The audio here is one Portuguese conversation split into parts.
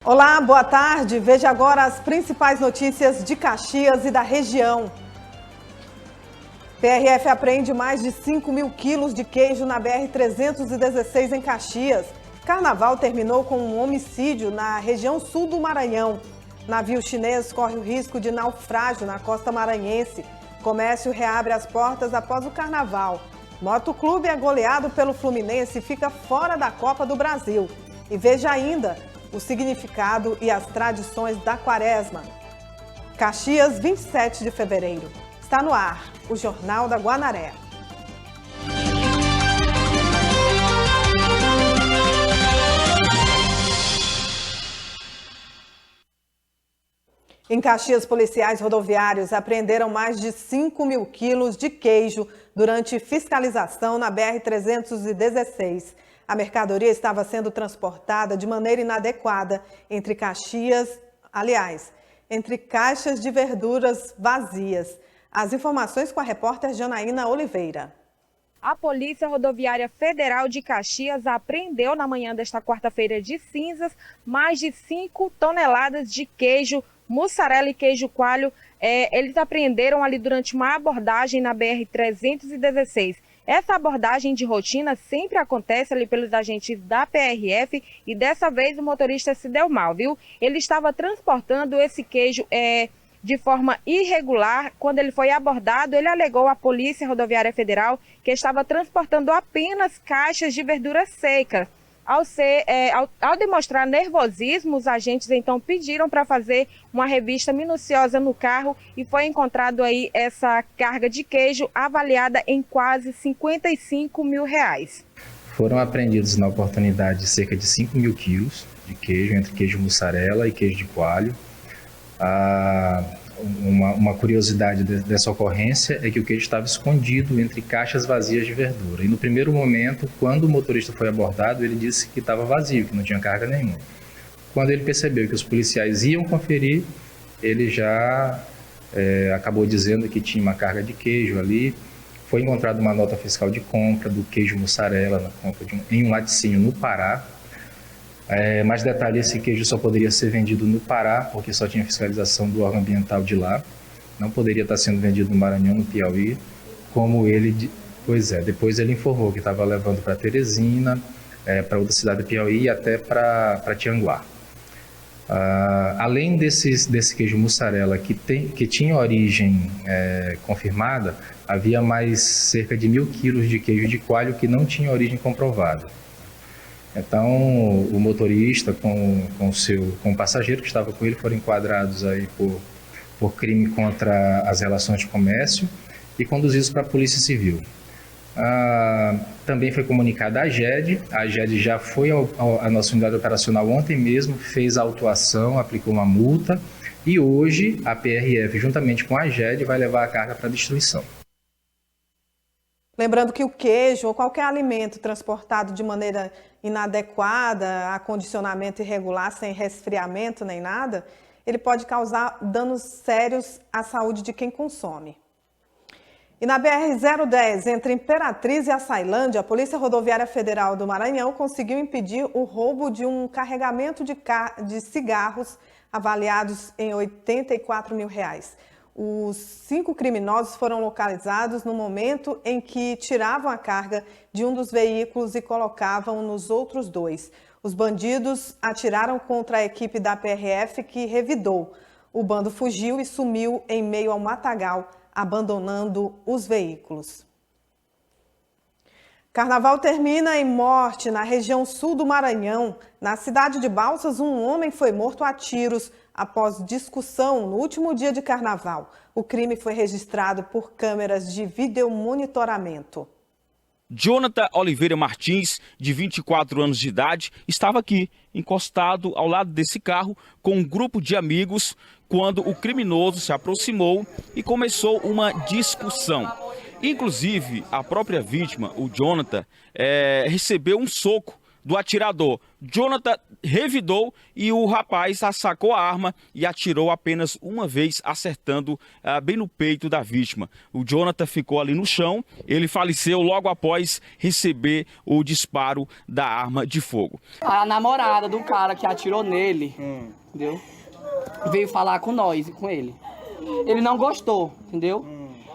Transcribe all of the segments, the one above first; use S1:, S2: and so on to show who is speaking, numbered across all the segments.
S1: Olá, boa tarde. Veja agora as principais notícias de Caxias e da região. PRF apreende mais de 5 mil quilos de queijo na BR-316 em Caxias. Carnaval terminou com um homicídio na região sul do Maranhão. Navio chinês corre o risco de naufrágio na costa maranhense. Comércio reabre as portas após o Carnaval. Motoclube é goleado pelo Fluminense e fica fora da Copa do Brasil. E veja ainda o significado e as tradições da Quaresma. Caxias, 27 de fevereiro. Está no ar, o Jornal da Guanaré. Em Caxias, policiais rodoviários apreenderam mais de 5 mil quilos de queijo durante fiscalização na BR-316. A mercadoria estava sendo transportada de maneira inadequada entre entre caixas de verduras vazias. As informações com a repórter Janaína Oliveira.
S2: A Polícia Rodoviária Federal de Caxias apreendeu na manhã desta quarta-feira de cinzas mais de 5 toneladas de queijo, mussarela e queijo coalho. Eles apreenderam ali durante uma abordagem na BR-316. Essa abordagem de rotina sempre acontece ali pelos agentes da PRF e dessa vez o motorista se deu mal, viu? Ele estava transportando esse queijo de forma irregular. Quando ele foi abordado, ele alegou à Polícia Rodoviária Federal que estava transportando apenas caixas de verdura seca. Ao demonstrar nervosismo, os agentes então pediram para fazer uma revista minuciosa no carro e foi encontrado aí essa carga de queijo avaliada em quase 55 mil reais.
S3: Foram apreendidos na oportunidade cerca de 5 mil quilos de queijo, entre queijo mussarela e queijo de coalho. Uma curiosidade dessa ocorrência é que o queijo estava escondido entre caixas vazias de verdura. E no primeiro momento, quando o motorista foi abordado, ele disse que estava vazio, que não tinha carga nenhuma. Quando ele percebeu que os policiais iam conferir, ele já acabou dizendo que tinha uma carga de queijo ali. Foi encontrada uma nota fiscal de compra do queijo mussarela na compra em um laticínio no Pará. Mais detalhe, esse queijo só poderia ser vendido no Pará, porque só tinha fiscalização do órgão ambiental de lá. Não poderia estar sendo vendido no Maranhão, no Piauí, depois ele informou que estava levando para Teresina, para outra cidade do Piauí e até para Tianguá. Além desse queijo mussarela que tinha origem confirmada, havia mais cerca de 1.000 quilos de queijo de coalho que não tinha origem comprovada. Então, o motorista com o passageiro que estava com ele foram enquadrados aí por crime contra as relações de comércio e conduzidos para a Polícia Civil. Também foi comunicada a GED já foi à nossa unidade operacional ontem mesmo, fez a autuação, aplicou uma multa e hoje a PRF, juntamente com a GED, vai levar a carga para destruição.
S1: Lembrando que o queijo ou qualquer alimento transportado de maneira inadequada, acondicionamento irregular, sem resfriamento nem nada, ele pode causar danos sérios à saúde de quem consome. E na BR-010, entre Imperatriz e Açailândia, a Polícia Rodoviária Federal do Maranhão conseguiu impedir o roubo de um carregamento de cigarros avaliados em 84 mil reais. Os 5 criminosos foram localizados no momento em que tiravam a carga de um dos veículos e colocavam nos outros 2. Os bandidos atiraram contra a equipe da PRF que revidou. O bando fugiu e sumiu em meio ao matagal, abandonando os veículos. Carnaval termina em morte na região sul do Maranhão. Na cidade de Balsas, um homem foi morto a tiros após discussão no último dia de carnaval. O crime foi registrado por câmeras de videomonitoramento.
S4: Jonathan Oliveira Martins, de 24 anos de idade, estava aqui, encostado ao lado desse carro, com um grupo de amigos, quando o criminoso se aproximou e começou uma discussão. Inclusive, a própria vítima, o Jonathan, recebeu um soco do atirador. Jonathan revidou e o rapaz sacou a arma e atirou apenas uma vez, acertando bem no peito da vítima. O Jonathan ficou ali no chão, ele faleceu logo após receber o disparo da arma de fogo.
S5: A namorada do cara que atirou nele, entendeu? Veio falar com nós, com ele. Ele não gostou, entendeu?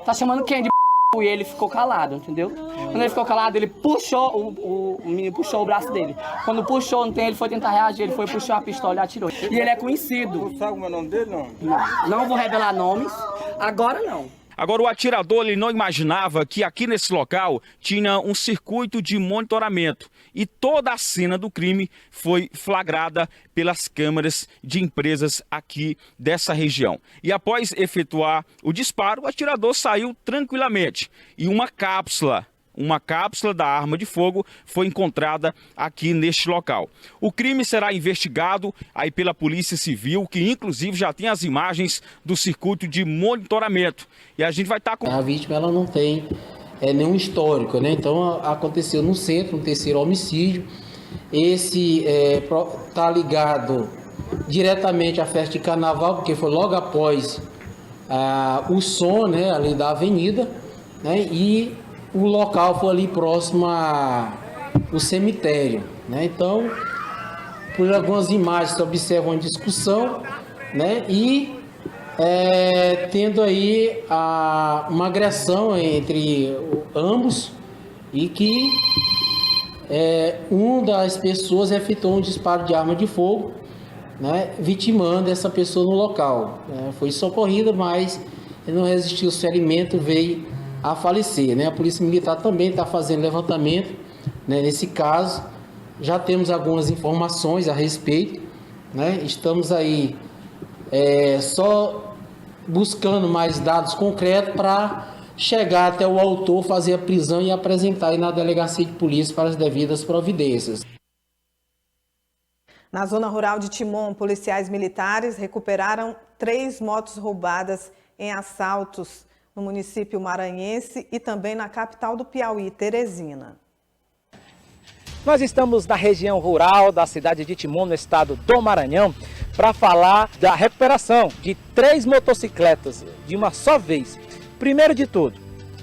S5: Tá chamando quem de e ele ficou calado, entendeu? Quando ele ficou calado, ele puxou, o menino puxou o braço dele. Quando puxou, ele foi tentar reagir, ele foi puxar a pistola e atirou. E ele é conhecido.
S6: Você sabe o nome dele, não?
S5: Não vou revelar nomes, agora não.
S4: Agora, o atirador ele não imaginava que aqui nesse local tinha um circuito de monitoramento e toda a cena do crime foi flagrada pelas câmeras de empresas aqui dessa região. E após efetuar o disparo, o atirador saiu tranquilamente e uma cápsula da arma de fogo foi encontrada aqui neste local. O crime será investigado aí pela Polícia Civil, que inclusive já tem as imagens do circuito de monitoramento. E a gente vai estar com...
S7: A vítima ela não tem nenhum histórico, né? Então aconteceu no centro, um terceiro homicídio. Esse está ligado diretamente à festa de carnaval, porque foi logo após o som, né, ali da avenida, né? E o local foi ali próximo ao cemitério, né? Então, por algumas imagens se observa uma discussão, né? E tendo aí uma agressão entre ambos e que uma das pessoas efetuou um disparo de arma de fogo, né? Vitimando essa pessoa no local. Foi socorrida, mas não resistiu ao ferimento, veio a falecer, né? A Polícia Militar também está fazendo levantamento, né, nesse caso. Já temos algumas informações a respeito, né? Estamos aí só buscando mais dados concretos para chegar até o autor, fazer a prisão e apresentar aí na delegacia de polícia para as devidas providências.
S1: Na zona rural de Timon, policiais militares recuperaram 3 motos roubadas em assaltos no município maranhense e também na capital do Piauí, Teresina.
S8: Nós estamos na região rural da cidade de Timon, no estado do Maranhão, para falar da recuperação de 3 motocicletas de uma só vez. Primeiro de tudo,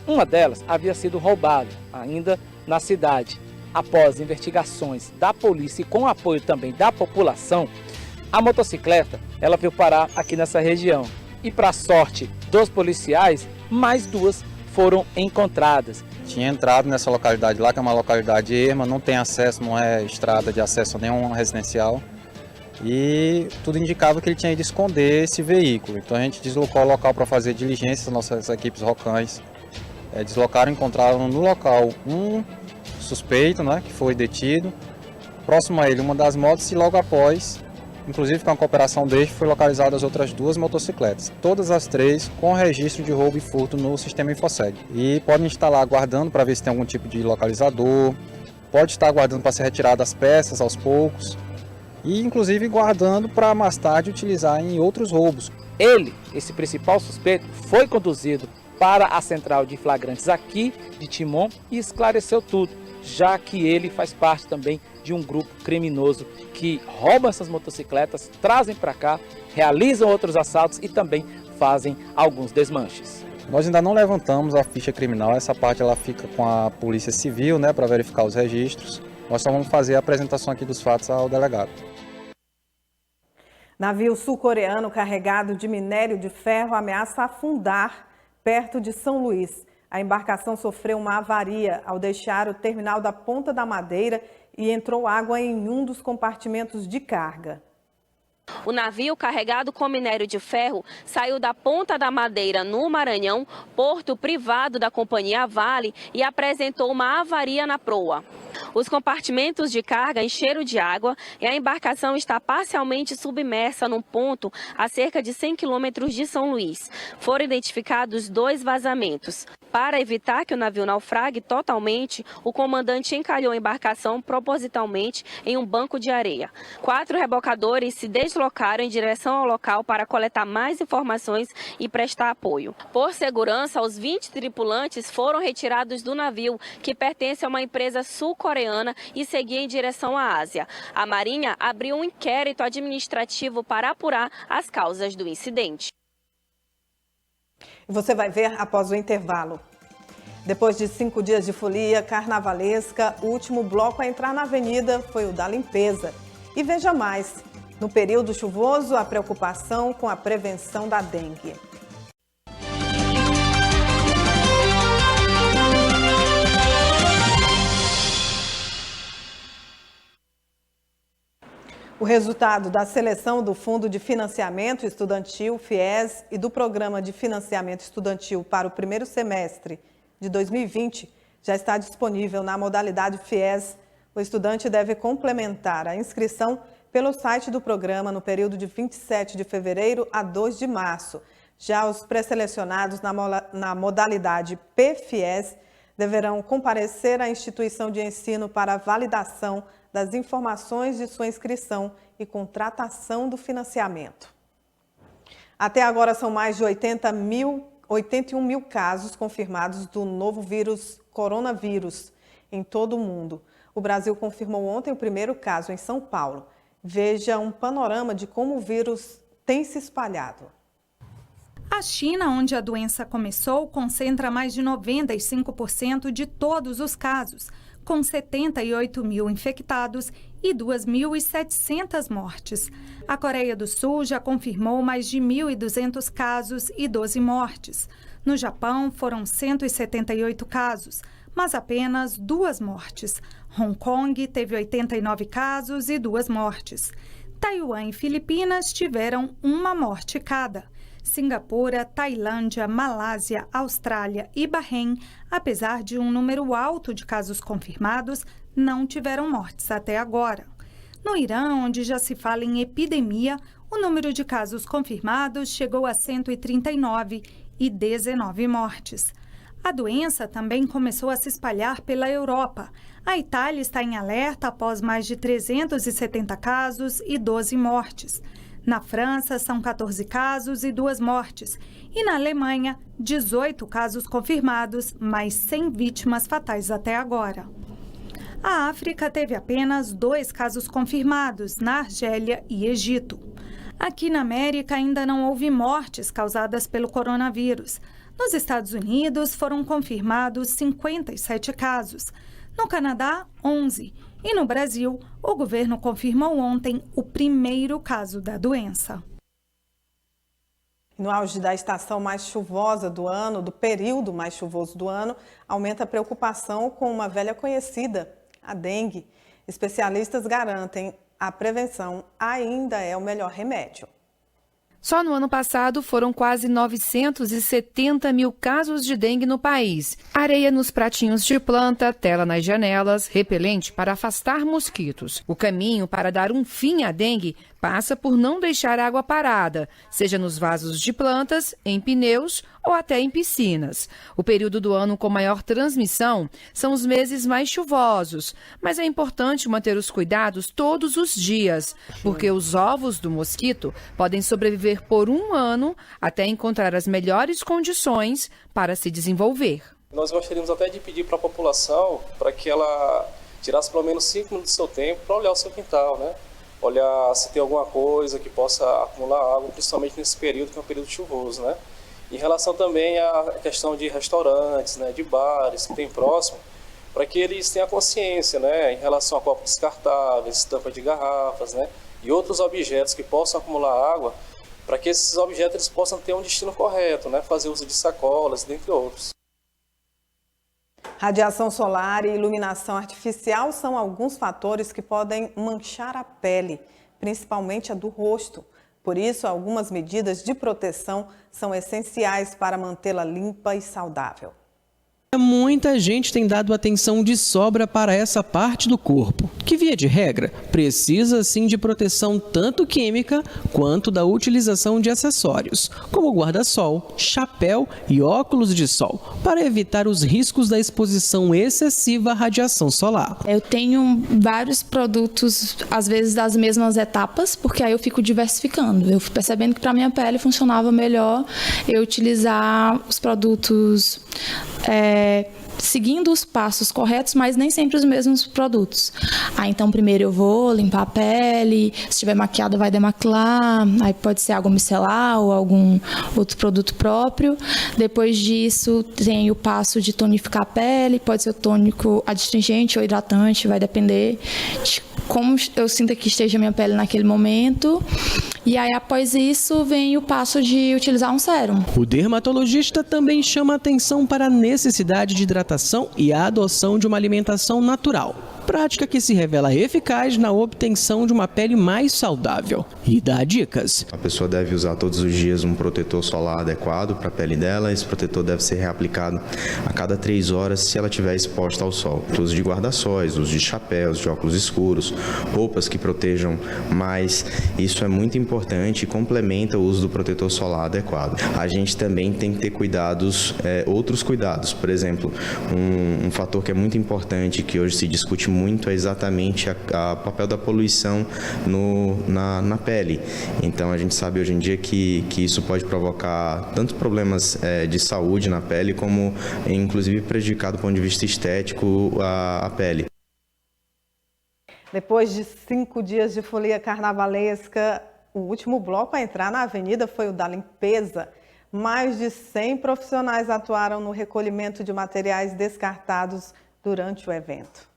S8: uma delas havia sido roubada ainda na cidade. Após investigações da polícia e com apoio também da população, a motocicleta ela veio parar aqui nessa região. E para sorte dos policiais, mais 2 foram encontradas.
S9: Tinha entrado nessa localidade lá, que é uma localidade erma, não tem acesso, não é estrada de acesso a nenhum residencial. E tudo indicava que ele tinha ido esconder esse veículo. Então a gente deslocou o local para fazer diligências, nossas equipes ROCANs deslocaram, encontraram no local um suspeito, né, que foi detido. Próximo a ele uma das motos e logo após, inclusive com a cooperação dele, foi localizada as outras 2 motocicletas. Todas as 3 com registro de roubo e furto no sistema Infoseg. E podem estar lá aguardando para ver se tem algum tipo de localizador, pode estar aguardando para ser retirado as peças aos poucos e inclusive guardando para mais tarde utilizar em outros roubos.
S8: Ele, esse principal suspeito, foi conduzido para a central de flagrantes aqui de Timon e esclareceu tudo, já que ele faz parte também de um grupo criminoso que rouba essas motocicletas, trazem para cá, realizam outros assaltos e também fazem alguns desmanches.
S9: Nós ainda não levantamos a ficha criminal, essa parte ela fica com a Polícia Civil, né, para verificar os registros. Nós só vamos fazer a apresentação aqui dos fatos ao delegado.
S1: Navio sul-coreano carregado de minério de ferro ameaça afundar perto de São Luís. A embarcação sofreu uma avaria ao deixar o terminal da Ponta da Madeira e entrou água em um dos compartimentos de carga.
S10: O navio carregado com minério de ferro saiu da Ponta da Madeira, no Maranhão, porto privado da companhia Vale, e apresentou uma avaria na proa. Os compartimentos de carga encheram de água e a embarcação está parcialmente submersa num ponto a cerca de 100 quilômetros de São Luís. Foram identificados 2 vazamentos. Para evitar que o navio naufrague totalmente, o comandante encalhou a embarcação propositalmente em um banco de areia. 4 rebocadores se deslocaram em direção ao local para coletar mais informações e prestar apoio. Por segurança, os 20 tripulantes foram retirados do navio, que pertence a uma empresa sul-coreana sul-coreana e seguia em direção à Ásia. A Marinha abriu um inquérito administrativo para apurar as causas do incidente.
S1: Você vai ver após o intervalo. Depois de 5 dias de folia carnavalesca, o último bloco a entrar na avenida foi o da limpeza. E veja mais, no período chuvoso, a preocupação com a prevenção da dengue. O resultado da seleção do Fundo de Financiamento Estudantil, FIES, e do Programa de Financiamento Estudantil para o primeiro semestre de 2020 já está disponível na modalidade FIES. O estudante deve complementar a inscrição pelo site do programa no período de 27 de fevereiro a 2 de março. Já os pré-selecionados na modalidade PFIES deverão comparecer à instituição de ensino para validação das informações de sua inscrição e contratação do financiamento. Até agora são mais de 81 mil casos confirmados do novo vírus coronavírus em todo o mundo. O Brasil confirmou ontem o primeiro caso em São Paulo. Veja um panorama de como o vírus tem se espalhado.
S6: A China, onde a doença começou, concentra mais de 95% de todos os casos, com 78 mil infectados e 2.700 mortes. A Coreia do Sul já confirmou mais de 1.200 casos e 12 mortes. No Japão, foram 178 casos, mas apenas 2 mortes. Hong Kong teve 89 casos e 2 mortes. Taiwan e Filipinas tiveram 1 morte cada. Singapura, Tailândia, Malásia, Austrália e Bahrein, apesar de um número alto de casos confirmados, não tiveram mortes até agora. No Irã, onde já se fala em epidemia, o número de casos confirmados chegou a 139 e 19 mortes. A doença também começou a se espalhar pela Europa. A Itália está em alerta após mais de 370 casos e 12 mortes. Na França, são 14 casos e 2 mortes. E na Alemanha, 18 casos confirmados, mas 100 vítimas fatais até agora. A África teve apenas 2 casos confirmados, na Argélia e Egito. Aqui na América ainda não houve mortes causadas pelo coronavírus. Nos Estados Unidos foram confirmados 57 casos. No Canadá, 11. E no Brasil, o governo confirmou ontem o primeiro caso da doença.
S1: No auge da estação mais chuvosa do ano, do período mais chuvoso do ano, aumenta a preocupação com uma velha conhecida, a dengue. Especialistas garantem a prevenção ainda é o melhor remédio.
S11: Só no ano passado foram quase 970 mil casos de dengue no país. Areia nos pratinhos de planta, tela nas janelas, repelente para afastar mosquitos. O caminho para dar um fim à dengue passa por não deixar água parada, seja nos vasos de plantas, em pneus ou até em piscinas. O período do ano com maior transmissão são os meses mais chuvosos, mas é importante manter os cuidados todos os dias, porque os ovos do mosquito podem sobreviver por 1 ano até encontrar as melhores condições para se desenvolver.
S12: Nós gostaríamos até de pedir para a população para que ela tirasse pelo menos 5 minutos do seu tempo para olhar o seu quintal, né? Olhar se tem alguma coisa que possa acumular água, principalmente nesse período que é um período chuvoso, né? Em relação também à questão de restaurantes, né, de bares que tem próximo, para que eles tenham consciência, né, em relação a copos descartáveis, tampas de garrafas, né, e outros objetos que possam acumular água, para que esses objetos eles possam ter um destino correto, né, fazer uso de sacolas, dentre outros.
S1: Radiação solar e iluminação artificial são alguns fatores que podem manchar a pele, principalmente a do rosto. Por isso, algumas medidas de proteção são essenciais para mantê-la limpa e saudável.
S13: Muita gente tem dado atenção de sobra para essa parte do corpo, que via de regra precisa sim de proteção tanto química quanto da utilização de acessórios, como guarda-sol, chapéu e óculos de sol, para evitar os riscos da exposição excessiva à radiação solar.
S14: Eu tenho vários produtos, às vezes das mesmas etapas, porque aí eu fico diversificando. Eu fui percebendo que para minha pele funcionava melhor eu utilizar os produtos seguindo os passos corretos, mas nem sempre os mesmos produtos. Então primeiro eu vou limpar a pele, se estiver maquiada vai demaquilar, aí pode ser água micelar ou algum outro produto próprio. Depois disso tem o passo de tonificar a pele, pode ser o tônico adstringente ou hidratante, vai depender de como eu sinto que esteja a minha pele naquele momento. E aí, após isso, vem o passo de utilizar um sérum.
S13: O dermatologista também chama atenção para a necessidade de hidratação e a adoção de uma alimentação natural. Prática que se revela eficaz na obtenção de uma pele mais saudável. E dá dicas.
S15: A pessoa deve usar todos os dias um protetor solar adequado para a pele dela. Esse protetor deve ser reaplicado a cada 3 horas se ela estiver exposta ao sol. O uso de guarda-sóis, uso de chapéus, de óculos escuros, roupas que protejam mais. Isso é muito importante e complementa o uso do protetor solar adequado. A gente também tem que ter outros cuidados. Por exemplo, um fator que é muito importante, que hoje se discute muito, é exatamente o papel da poluição na pele. Então a gente sabe hoje em dia que isso pode provocar tanto problemas de saúde na pele, como inclusive prejudicar do ponto de vista estético a pele.
S1: Depois de 5 dias de folia carnavalesca, o último bloco a entrar na avenida foi o da limpeza. Mais de 100 profissionais atuaram no recolhimento de materiais descartados durante o evento.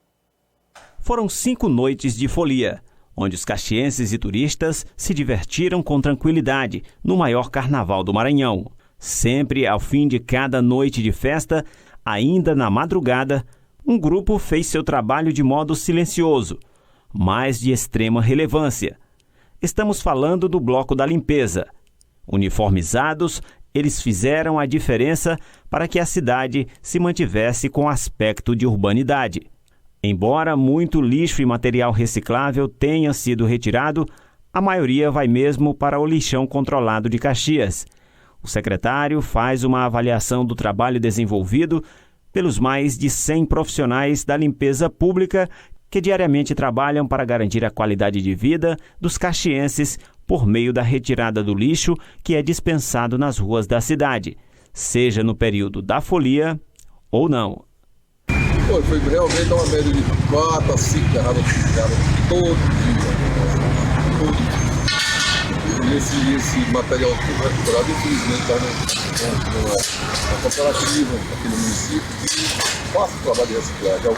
S16: Foram 5 noites de folia, onde os caxienses e turistas se divertiram com tranquilidade no maior carnaval do Maranhão. Sempre ao fim de cada noite de festa, ainda na madrugada, um grupo fez seu trabalho de modo silencioso, mas de extrema relevância. Estamos falando do Bloco da Limpeza. Uniformizados, eles fizeram a diferença para que a cidade se mantivesse com aspecto de urbanidade. Embora muito lixo e material reciclável tenha sido retirado, a maioria vai mesmo para o lixão controlado de Caxias. O secretário faz uma avaliação do trabalho desenvolvido pelos mais de 100 profissionais da limpeza pública que diariamente trabalham para garantir a qualidade de vida dos caxienses por meio da retirada do lixo que é dispensado nas ruas da cidade, seja no período da folia ou não.
S17: Foi realmente uma média de 4 a 5 garrafas todo dia. E esse material recuperado, infelizmente, está na cooperativa aqui no município, que faz o trabalho de reciclagem.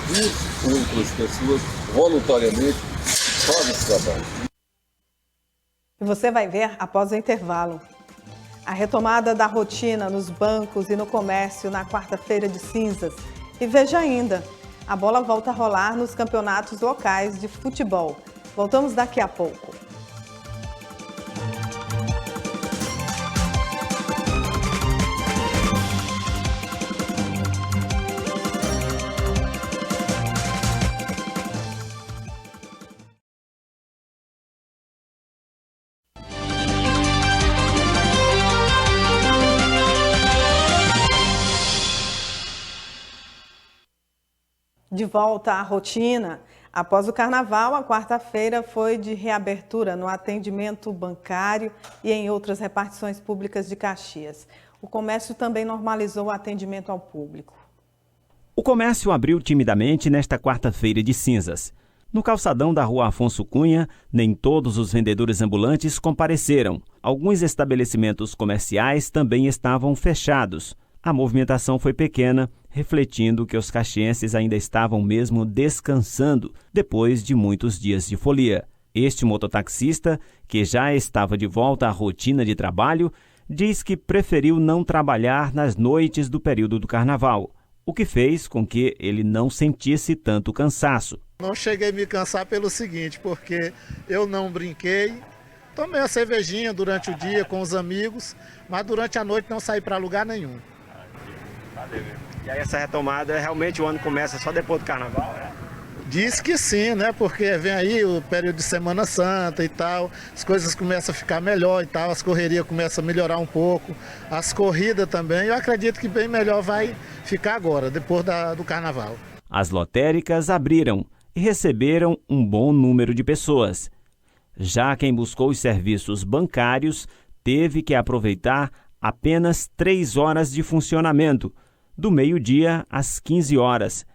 S17: Outras pessoas, voluntariamente, fazem esse trabalho.
S1: E você vai ver após o intervalo. A retomada da rotina nos bancos e no comércio na quarta-feira de cinzas. E veja ainda, a bola volta a rolar nos campeonatos locais de futebol. Voltamos daqui a pouco. De volta à rotina, após o carnaval, a quarta-feira foi de reabertura no atendimento bancário e em outras repartições públicas de Caxias. O comércio também normalizou o atendimento ao público.
S16: O comércio abriu timidamente nesta quarta-feira de cinzas. No calçadão da Rua Afonso Cunha, nem todos os vendedores ambulantes compareceram. Alguns estabelecimentos comerciais também estavam fechados. A movimentação foi pequena, refletindo que os caxienses ainda estavam mesmo descansando depois de muitos dias de folia. Este mototaxista, que já estava de volta à rotina de trabalho, diz que preferiu não trabalhar nas noites do período do carnaval, o que fez com que ele não sentisse tanto cansaço.
S18: Não cheguei a me cansar pelo seguinte, porque eu não brinquei, tomei a cervejinha durante o dia com os amigos, mas durante a noite não saí para lugar nenhum.
S19: E aí essa retomada, realmente o ano começa só depois do carnaval, né?
S18: Diz que sim, né? Porque vem aí o período de Semana Santa e tal, as coisas começam a ficar melhor e tal, as correrias começam a melhorar um pouco, as corridas também, eu acredito que bem melhor vai ficar agora, depois do carnaval.
S16: As lotéricas abriram e receberam um bom número de pessoas. Já quem buscou os serviços bancários teve que aproveitar apenas 3 horas de funcionamento, do meio-dia às 15 horas.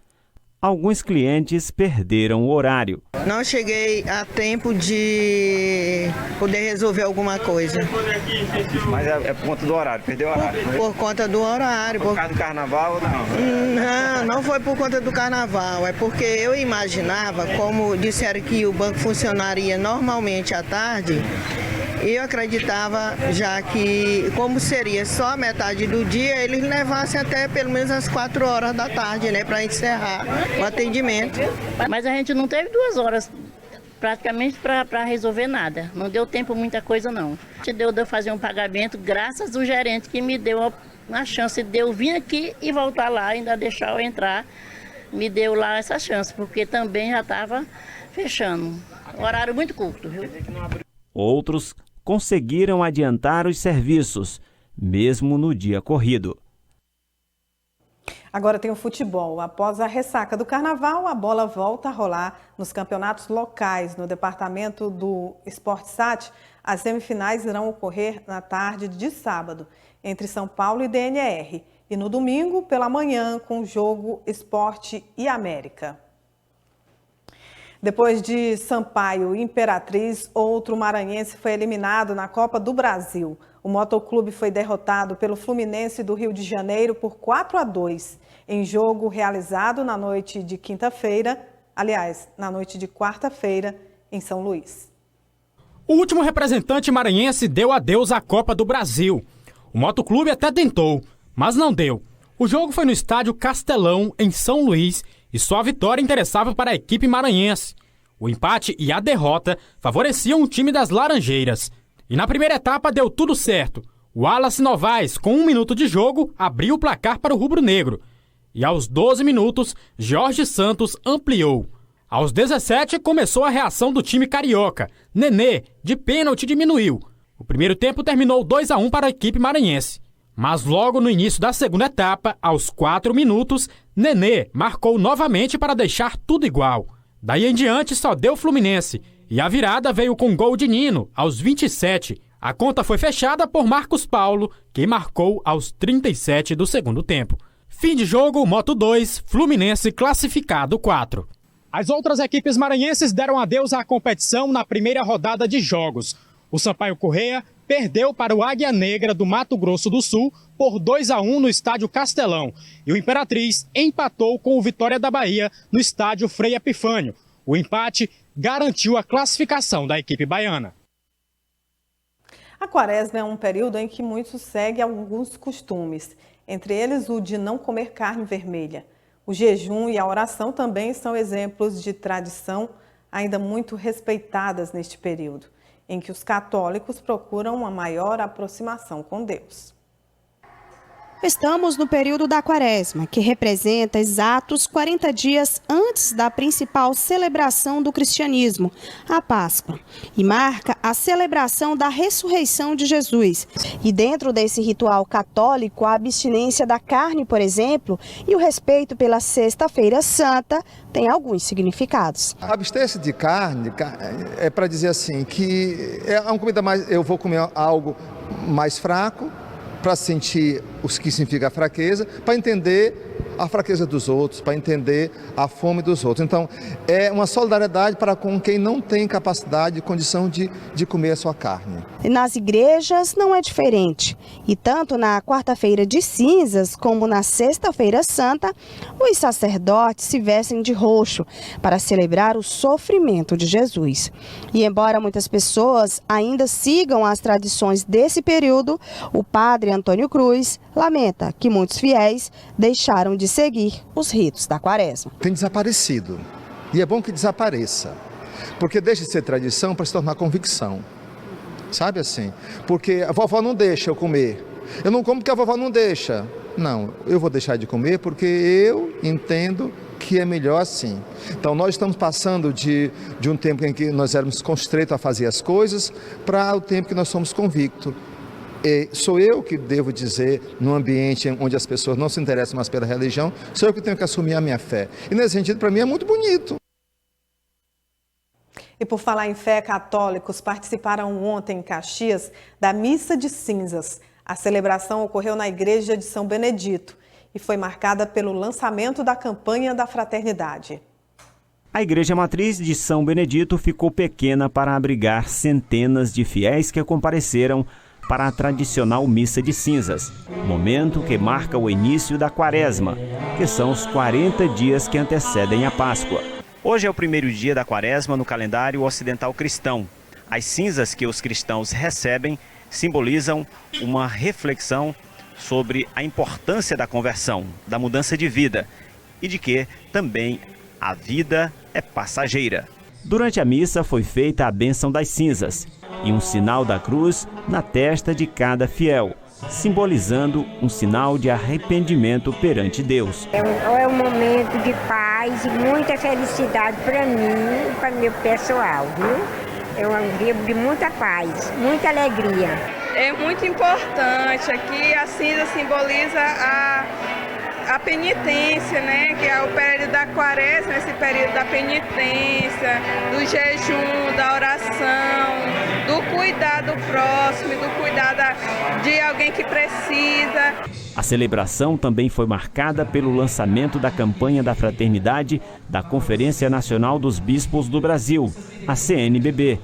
S16: Alguns clientes perderam o horário.
S20: Não cheguei a tempo de poder resolver alguma coisa.
S19: Mas é por conta do horário, perdeu o horário?
S20: Por conta do horário.
S19: Por causa do carnaval ou não?
S20: Não foi por conta do carnaval. É porque eu imaginava, como disseram que o banco funcionaria normalmente à tarde, eu acreditava já que, como seria só a metade do dia, eles levassem até pelo menos as 4 horas da tarde, né, para encerrar o atendimento.
S21: Mas a gente não teve 2 horas praticamente para resolver nada. Não deu tempo muita coisa, não. Deu de eu fazer um pagamento graças ao gerente que me deu uma chance de eu vir aqui e voltar lá, ainda deixar eu entrar. Me deu lá essa chance, porque também já estava fechando. Horário muito curto, viu?
S16: Outros conseguiram adiantar os serviços, mesmo no dia corrido.
S1: Agora tem o futebol. Após a ressaca do carnaval, a bola volta a rolar nos campeonatos locais. No departamento do Sportsat, as semifinais irão ocorrer na tarde de sábado, entre São Paulo e DNR. E no domingo, pela manhã, com o jogo Sport e América. Depois de Sampaio e Imperatriz, outro maranhense foi eliminado na Copa do Brasil. O Motoclube foi derrotado pelo Fluminense do Rio de Janeiro por 4-2, em jogo realizado na noite de quinta-feira, aliás, na noite de quarta-feira, em São Luís.
S22: O último representante maranhense deu adeus à Copa do Brasil. O Motoclube até tentou, mas não deu. O jogo foi no estádio Castelão, em São Luís, e só a vitória interessava para a equipe maranhense. O empate e a derrota favoreciam o time das Laranjeiras. E na primeira etapa deu tudo certo. O Wallace Novaes, com 1 minuto de jogo, abriu o placar para o rubro-negro. E aos 12 minutos, Jorge Santos ampliou. Aos 17, começou a reação do time carioca. Nenê, de pênalti, diminuiu. O primeiro tempo terminou 2-1 para a equipe maranhense. Mas logo no início da segunda etapa, aos 4 minutos, Nenê marcou novamente para deixar tudo igual. Daí em diante só deu Fluminense, e a virada veio com gol de Nino, aos 27. A conta foi fechada por Marcos Paulo, que marcou aos 37 do segundo tempo. Fim de jogo, Moto 2, Fluminense classificado 4. As outras equipes maranhenses deram adeus à competição na primeira rodada de jogos. O Sampaio Corrêa perdeu para o Águia Negra do Mato Grosso do Sul por 2-1 no estádio Castelão. E o Imperatriz empatou com o Vitória da Bahia no estádio Frei Epifânio. O empate garantiu a classificação da equipe baiana.
S1: A quaresma é um período em que muitos seguem alguns costumes, entre eles o de não comer carne vermelha. O jejum e a oração também são exemplos de tradição ainda muito respeitadas neste período, em que os católicos procuram uma maior aproximação com Deus.
S23: Estamos no período da Quaresma, que representa exatos 40 dias antes da principal celebração do cristianismo, a Páscoa, e marca a celebração da ressurreição de Jesus. E dentro desse ritual católico, a abstinência da carne, por exemplo, e o respeito pela Sexta-feira Santa tem alguns significados.
S24: A abstinência de carne é para dizer assim, que é uma comida mais, eu vou comer algo mais fraco, para sentir o que significa a fraqueza, para entender a fraqueza dos outros, para entender a fome dos outros. Então, é uma solidariedade para com quem não tem capacidade e condição de comer a sua carne.
S23: Nas igrejas não é diferente. E tanto na quarta-feira de cinzas como na sexta-feira santa, os sacerdotes se vestem de roxo para celebrar o sofrimento de Jesus. E embora muitas pessoas ainda sigam as tradições desse período, o padre Antônio Cruz lamenta que muitos fiéis deixaram de seguir os ritos da Quaresma.
S24: Tem desaparecido. E é bom que desapareça, porque deixa de ser tradição para se tornar convicção. Sabe assim? Porque a vovó não deixa eu comer. Eu não como porque a vovó não deixa. Não, eu vou deixar de comer porque eu entendo que é melhor assim. Então nós estamos passando de um tempo em que nós éramos constreitos a fazer as coisas para o tempo que nós somos convictos. E sou eu que devo dizer, num ambiente onde as pessoas não se interessam mais pela religião, sou eu que tenho que assumir a minha fé. E nesse sentido, para mim, é muito bonito.
S1: E por falar em fé, católicos participaram ontem em Caxias da Missa de Cinzas. A celebração ocorreu na Igreja de São Benedito. e foi marcada pelo lançamento da campanha da fraternidade.
S16: A Igreja Matriz de São Benedito ficou pequena para abrigar centenas de fiéis que compareceram para a tradicional Missa de Cinzas, momento que marca o início da Quaresma, que são os 40 dias que antecedem a Páscoa. Hoje é o primeiro dia da Quaresma no calendário ocidental cristão. As cinzas que os cristãos recebem simbolizam uma reflexão sobre a importância da conversão, da mudança de vida e de que também a vida é passageira. Durante a missa foi feita a bênção das cinzas e um sinal da cruz na testa de cada fiel, simbolizando um sinal de arrependimento perante Deus.
S2: É um momento de paz e muita felicidade para mim e para meu pessoal, viu? É um dia de muita paz, muita alegria.
S3: É muito importante, aqui a cinza simboliza a penitência, né? Que é o período da Quaresma, esse período da penitência, do jejum, da oração, do cuidar do próximo, do cuidar de alguém que precisa.
S16: A celebração também foi marcada pelo lançamento da campanha da fraternidade da Conferência Nacional dos Bispos do Brasil, a CNBB,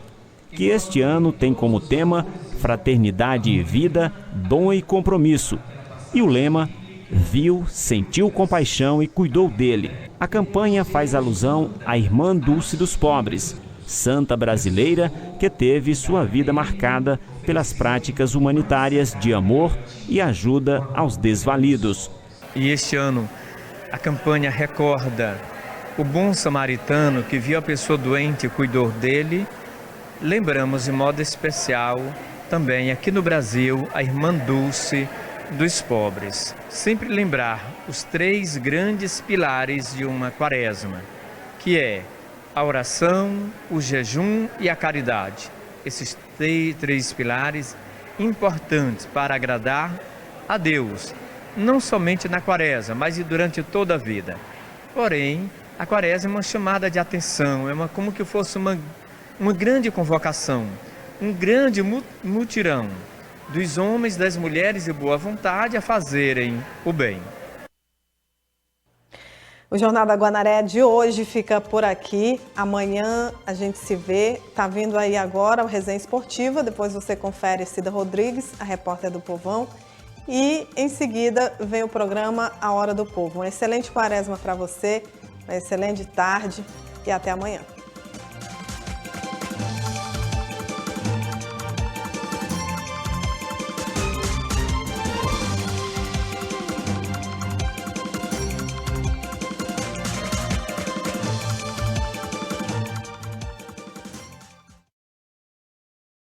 S16: que este ano tem como tema Fraternidade e Vida, Dom e Compromisso, e o lema Viu, sentiu compaixão e cuidou dele. A campanha faz alusão à Irmã Dulce dos Pobres, santa brasileira que teve sua vida marcada pelas práticas humanitárias de amor e ajuda aos desvalidos.
S4: E este ano a campanha recorda o bom samaritano que viu a pessoa doente e cuidou dele. Lembramos de modo especial também aqui no Brasil a Irmã Dulce dos Pobres. Sempre lembrar os 3 grandes pilares de uma quaresma, que é a oração, o jejum e a caridade. Esses 3 pilares importantes para agradar a Deus, não somente na quaresma, mas durante toda a vida. Porém, a quaresma é uma chamada de atenção, como que fosse uma grande convocação, um grande mutirão dos homens, das mulheres de boa vontade a fazerem o bem.
S1: O Jornal da Guanaré de hoje fica por aqui. Amanhã a gente se vê. Tá vindo aí agora o Resenha Esportiva. Depois você confere Cida Rodrigues, a repórter do Povão. E em seguida vem o programa A Hora do Povo. Uma excelente quaresma para você, uma excelente tarde e até amanhã.